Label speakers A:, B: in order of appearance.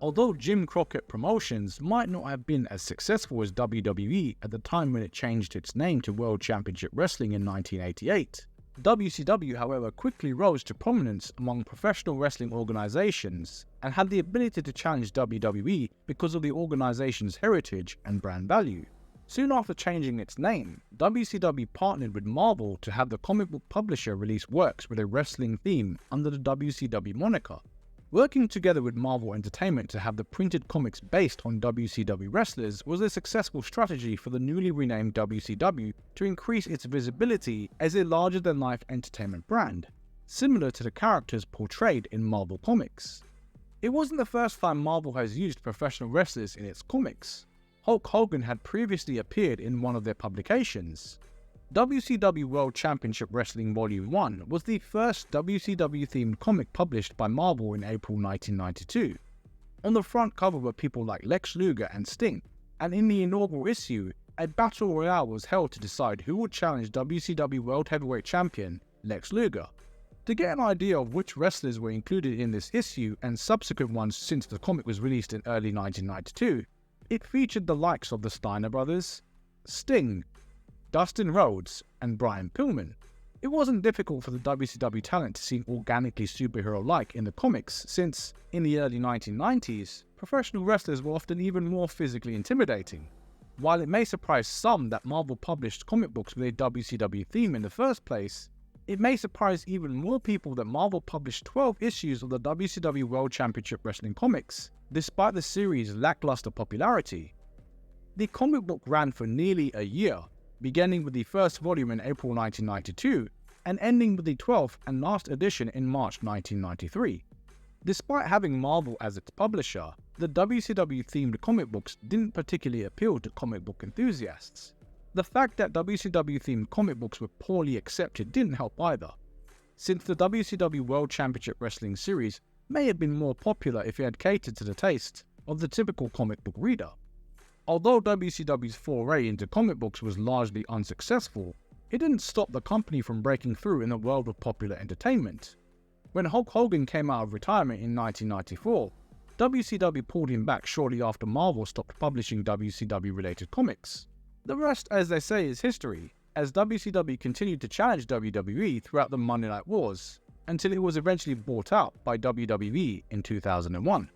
A: Although Jim Crockett Promotions might not have been as successful as WWE at the time when it changed its name to World Championship Wrestling in 1988, WCW, however, quickly rose to prominence among professional wrestling organizations and had the ability to challenge WWE because of the organization's heritage and brand value. Soon after changing its name, WCW partnered with Marvel to have the comic book publisher release works with a wrestling theme under the WCW moniker. Working together with Marvel Entertainment to have the printed comics based on WCW wrestlers was a successful strategy for the newly renamed WCW to increase its visibility as a larger-than-life entertainment brand, similar to the characters portrayed in Marvel Comics. It wasn't the first time Marvel has used professional wrestlers in its comics. Hulk Hogan had previously appeared in one of their publications. WCW World Championship Wrestling Volume 1 was the first WCW-themed comic published by Marvel in April 1992. On the front cover were people like Lex Luger and Sting, and in the inaugural issue, a battle royale was held to decide who would challenge WCW World Heavyweight Champion Lex Luger. To get an idea of which wrestlers were included in this issue and subsequent ones since the comic was released in early 1992, it featured the likes of the Steiner brothers, Sting, Dustin Rhodes, and Brian Pillman. It wasn't difficult for the WCW talent to seem organically superhero-like in the comics since, in the early 1990s, professional wrestlers were often even more physically intimidating. While it may surprise some that Marvel published comic books with a WCW theme in the first place, it may surprise even more people that Marvel published 12 issues of the WCW World Championship Wrestling comics, despite the series' lackluster popularity. The comic book ran for nearly a year, beginning with the first volume in April 1992 and ending with the 12th and last edition in March 1993. Despite having Marvel as its publisher, the WCW-themed comic books didn't particularly appeal to comic book enthusiasts. The fact that WCW-themed comic books were poorly accepted didn't help either, since the WCW World Championship Wrestling series may have been more popular if it had catered to the taste of the typical comic book reader. Although WCW's foray into comic books was largely unsuccessful, it didn't stop the company from breaking through in the world of popular entertainment. When Hulk Hogan came out of retirement in 1994, WCW pulled him back shortly after Marvel stopped publishing WCW-related comics. The rest, as they say, is history, as WCW continued to challenge WWE throughout the Monday Night Wars, until it was eventually bought out by WWE in 2001.